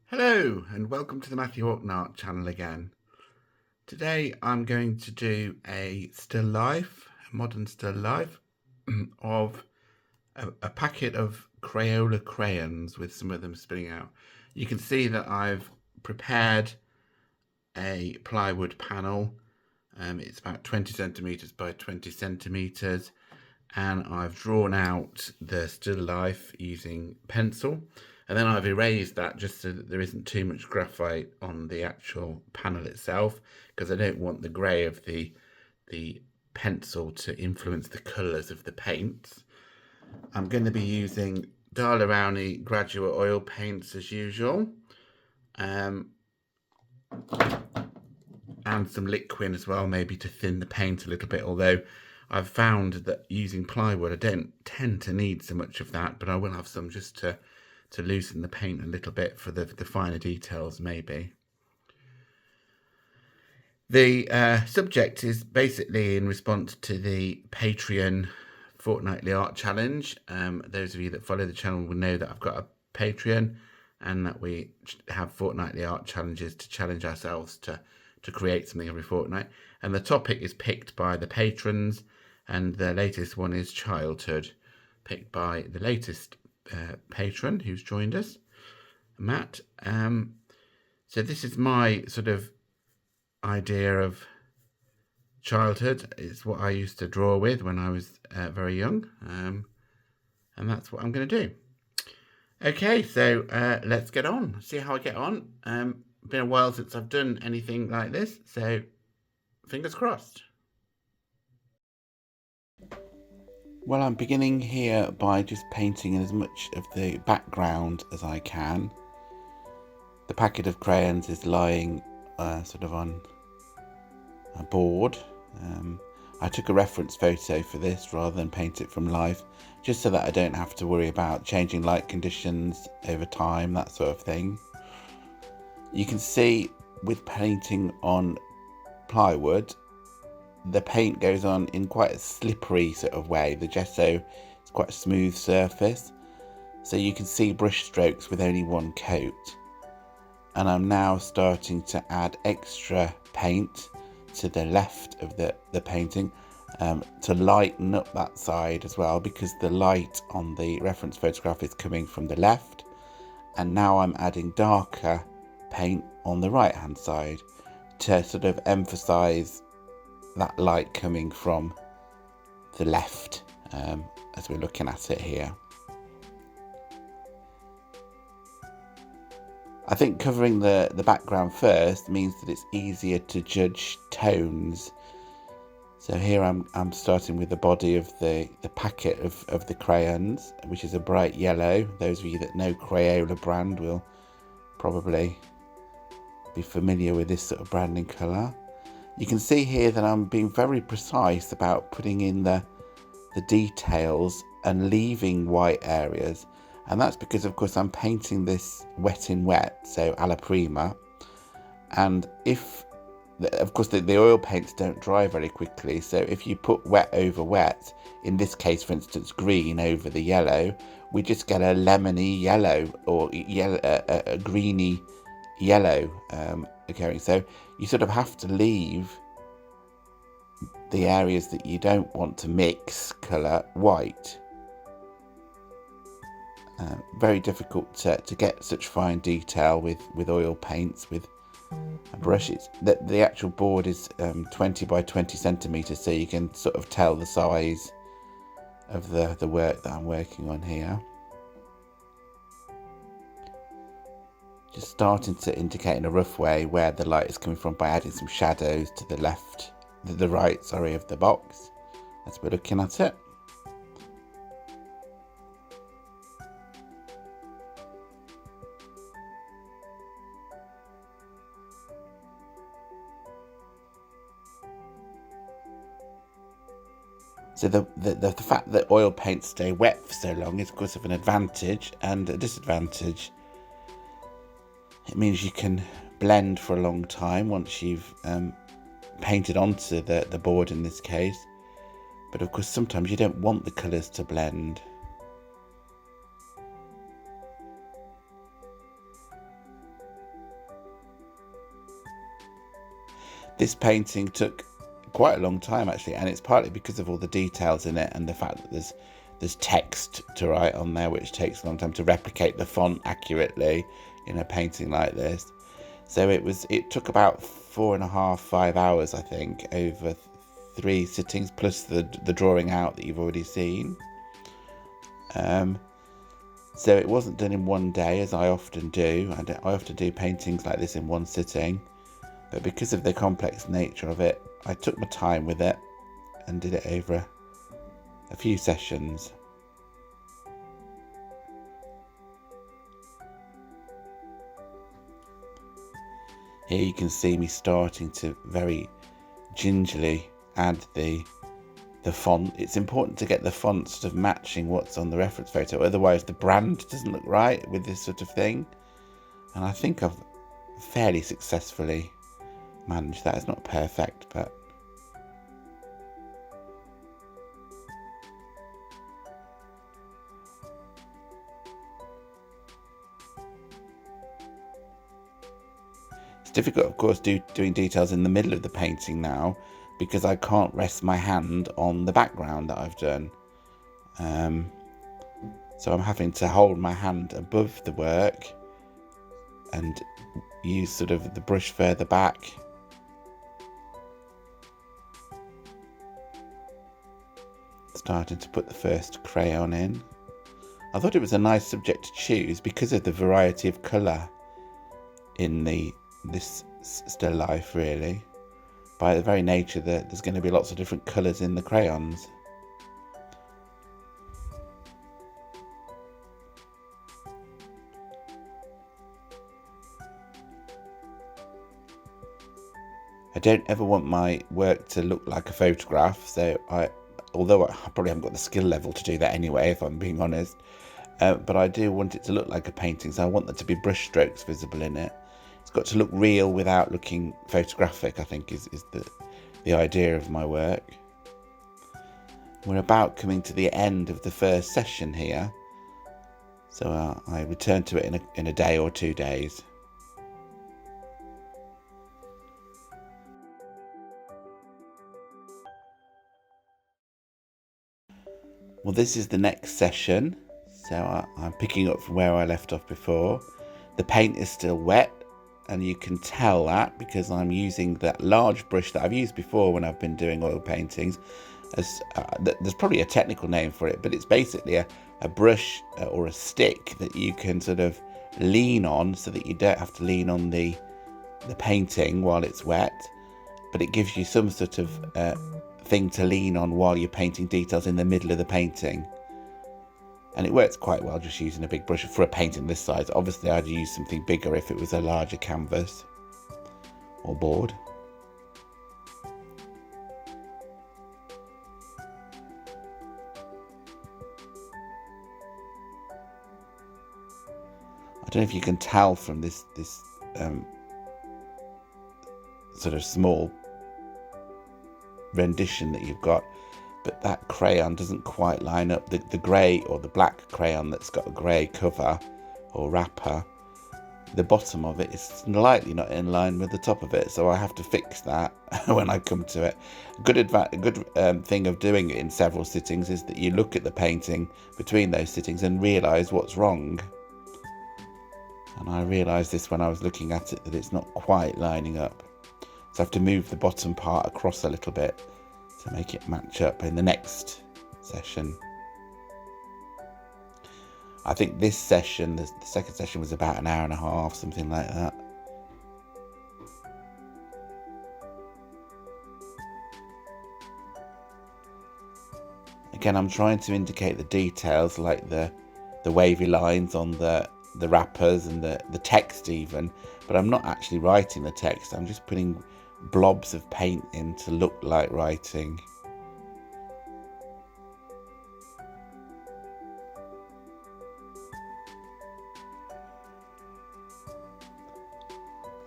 Hello and welcome to the Matthew Allton Art channel again. Today I'm going to do a still life, a modern still life of a packet of Crayola crayons with some of them spilling out. You can see that I've prepared a plywood panel. It's about 20 centimeters by 20 centimeters, and I've drawn out the still life using pencil, and then I've erased that just so that there isn't too much graphite on the actual panel itself, because I don't want the grey of the pencil to influence the colours of the paints. I'm going to be using Daler-Rowney graduate oil paints as usual, and some liquid as well, maybe to thin the paint a little bit, although I've found that using plywood I don't tend to need so much of that, but I will have some just to loosen the paint a little bit for the finer details maybe. The subject is basically in response to the Patreon fortnightly art challenge. Those of you that follow the channel will know that I've got a Patreon and that we have fortnightly art challenges to challenge ourselves to create something every fortnight. And the topic is picked by the patrons, and the latest one is childhood, picked by the latest patron who's joined us, Matt. So this is my sort of idea of childhood. It's what I used to draw with when I was very young, and that's what I'm going to do. Okay, so let's get on, see how I get on. Been a while since I've done anything like this, so fingers crossed. Well, I'm beginning here by just painting in as much of the background as I can. The packet of crayons is lying sort of on a board. I took a reference photo for this rather than paint it from life, just so that I don't have to worry about changing light conditions over time, that sort of thing. You can see with painting on plywood, the paint goes on in quite a slippery sort of way. The gesso is quite a smooth surface, so you can see brush strokes with only one coat. And I'm now starting to add extra paint to the left of the painting to lighten up that side as well, because the light on the reference photograph is coming from the left, and now I'm adding darker paint on the right hand side to sort of emphasize that light coming from the left as we're looking at it here. I think covering the background first means that it's easier to judge tones. So here I'm starting with the body of the packet of the crayons, which is a bright yellow. Those of you that know Crayola brand will probably be familiar with this sort of branding colour. You can see here that I'm being very precise about putting in the details and leaving white areas, and that's because of course I'm painting this wet in wet, so alla prima, and if of course the oil paints don't dry very quickly, so if you put wet over wet, in this case for instance green over the yellow, we just get a lemony yellow or a greeny yellow occurring. So you sort of have to leave the areas that you don't want to mix colour white. Very difficult to get such fine detail with oil paints with brushes. The actual board is 20 by 20 centimeters, so you can sort of tell the size of the work that I'm working on here. Just starting to indicate in a rough way where the light is coming from by adding some shadows to the left, the right, sorry, of the box as we're looking at it. So the fact that oil paints stay wet for so long is of course of an advantage and a disadvantage. It means you can blend for a long time once you've painted onto the board in this case, but of course sometimes you don't want the colours to blend. This painting took quite a long time actually, and it's partly because of all the details in it and the fact that there's text to write on there, which takes a long time to replicate the font accurately in a painting like this. So it took about 4.5, 5 hours, I think, over 3 sittings, plus the drawing out that you've already seen. So it wasn't done in one day, as I often do. I often do paintings like this in one sitting, but because of the complex nature of it, I took my time with it and did it over a few sessions. Here you can see me starting to very gingerly add the font. It's important to get the font sort of matching what's on the reference photo, otherwise the brand doesn't look right with this sort of thing. And I think I've fairly successfully managed that. It's not perfect, but it's difficult, of course, doing details in the middle of the painting now, because I can't rest my hand on the background that I've done. So I'm having to hold my hand above the work and use sort of the brush further back. Starting to put the first crayon in. I thought it was a nice subject to choose because of the variety of colour in this still life, really. By the very nature that there's going to be lots of different colours in the crayons. I don't ever want my work to look like a photograph, so although I probably haven't got the skill level to do that anyway, if I'm being honest, but I do want it to look like a painting, so I want there to be brush strokes visible in it. It's got to look real without looking photographic, I think is the idea of my work. We're about coming to the end of the first session here, so I return to it in a day or 2 days. Well, this is the next session, so I'm picking up from where I left off before. The paint is still wet, and you can tell that because I'm using that large brush that I've used before when I've been doing oil paintings. There's probably a technical name for it, but it's basically a brush or a stick that you can sort of lean on so that you don't have to lean on the painting while it's wet, but it gives you some sort of thing to lean on while you're painting details in the middle of the painting. And it works quite well just using a big brush for a painting this size. Obviously I'd use something bigger if it was a larger canvas or board. I don't know if you can tell from this sort of small rendition that you've got, but that crayon doesn't quite line up. The grey or the black crayon that's got a grey cover or wrapper, the bottom of it is slightly not in line with the top of it, so I have to fix that when I come to it. A good thing of doing it in several sittings is that you look at the painting between those sittings and realise what's wrong. And I realised this when I was looking at it, that it's not quite lining up. So I have to move the bottom part across a little bit to make it match up in the next session. I think this session, the second session, was about 1.5 hours, something like that. Again, I'm trying to indicate the details, like the wavy lines on the wrappers and the text even, but I'm not actually writing the text. I'm just putting blobs of paint in to look like writing.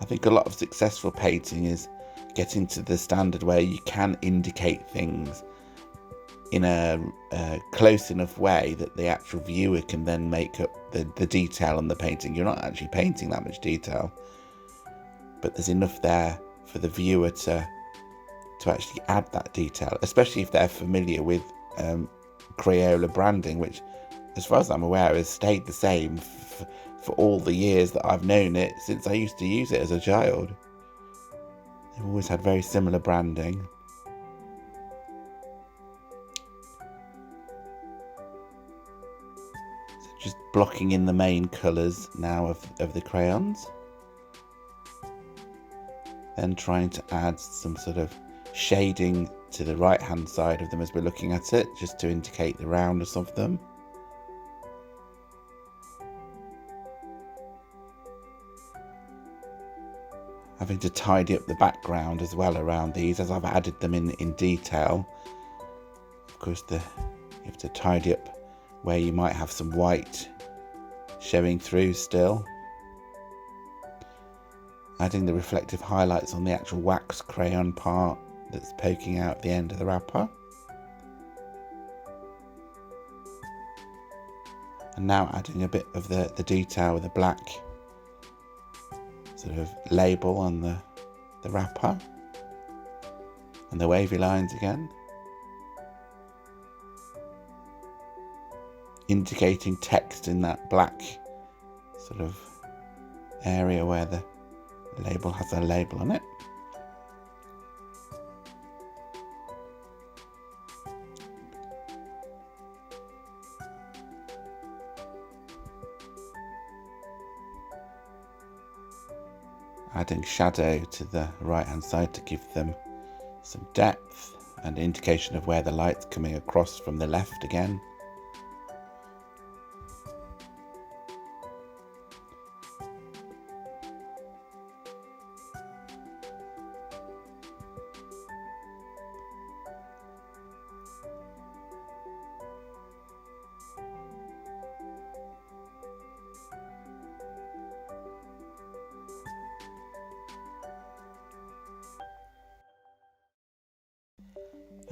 I think a lot of successful painting is getting to the standard where you can indicate things in a close enough way that the actual viewer can then make up the detail on the painting. You're not actually painting that much detail, but there's enough there for the viewer to actually add that detail, especially if they're familiar with Crayola branding, which, as far as I'm aware, has stayed the same for all the years that I've known it, since I used to use it as a child. They've always had very similar branding. So just blocking in the main colours now of the crayons. Then trying to add some sort of shading to the right hand side of them as we're looking at it, just to indicate the roundness of them. Having to tidy up the background as well around these as I've added them in detail. Of course, you have to tidy up where you might have some white showing through still. Adding the reflective highlights on the actual wax crayon part that's poking out the end of the wrapper. And now adding a bit of the detail with the black sort of label on the wrapper. And the wavy lines again. Indicating text in that black sort of area where the label has a label on it. Adding shadow to the right hand side to give them some depth and indication of where the light's coming across from the left again.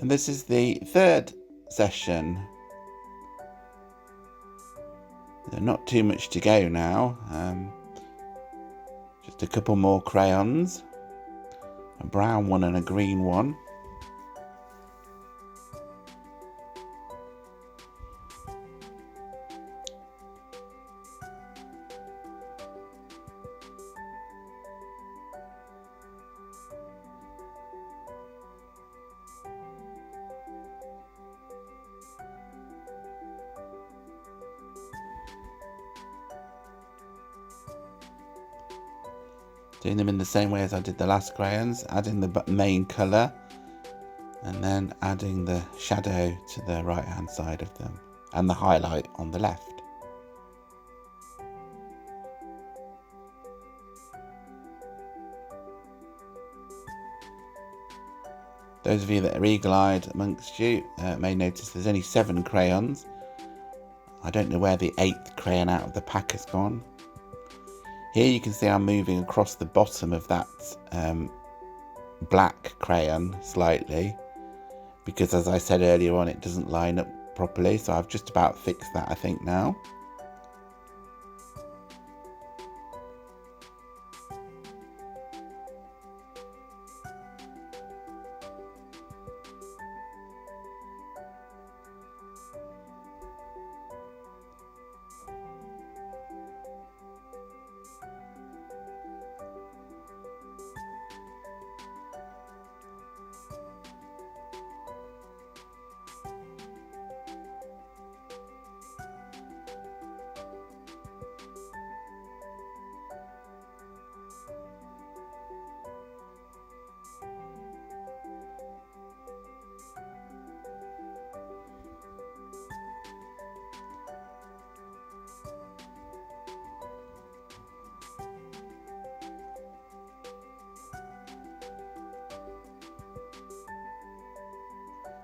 And this is the third session. There's not too much to go now. Just a couple more crayons. A brown one and a green one. Doing them in the same way as I did the last crayons, adding the main colour and then adding the shadow to the right hand side of them and the highlight on the left. Those of you that are eagle-eyed amongst you may notice there's only 7 crayons. I don't know where the 8th crayon out of the pack has gone. Here you can see I'm moving across the bottom of that black crayon slightly, because as I said earlier on, it doesn't line up properly, so I've just about fixed that, I think, now.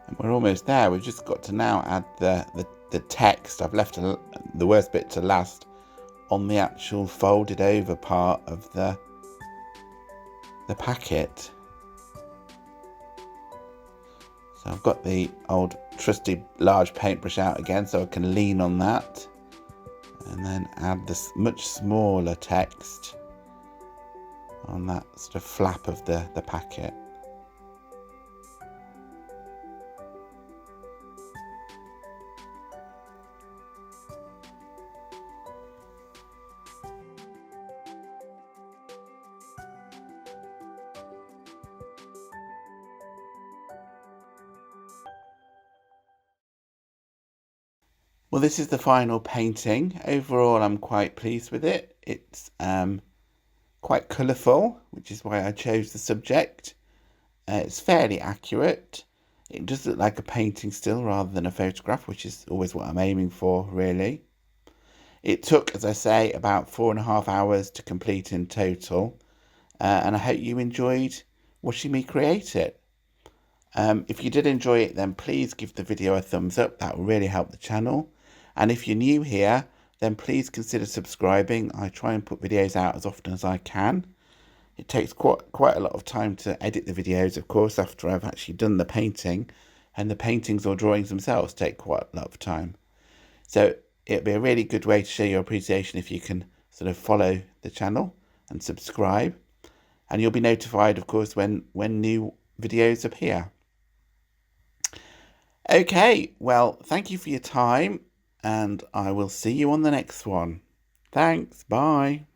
And we're almost there. We've just got to now add the text. I've left the worst bit to last on the actual folded over part of the packet. So I've got the old trusty large paintbrush out again, so I can lean on that and then add this much smaller text on that sort of flap of the packet. Well, this is the final painting. Overall, I'm quite pleased with it. It's quite colourful, which is why I chose the subject. It's fairly accurate. It does look like a painting still rather than a photograph, which is always what I'm aiming for, really. It took, as I say, about 4.5 hours to complete in total, and I hope you enjoyed watching me create it. If you did enjoy it, then please give the video a thumbs up. That will really help the channel. And if you're new here, then please consider subscribing. I try and put videos out as often as I can. It takes quite a lot of time to edit the videos, of course, after I've actually done the painting, and the paintings or drawings themselves take quite a lot of time. So it'd be a really good way to show your appreciation if you can sort of follow the channel and subscribe, and you'll be notified, of course, when new videos appear. Okay, well, thank you for your time, and I will see you on the next one. Thanks, bye.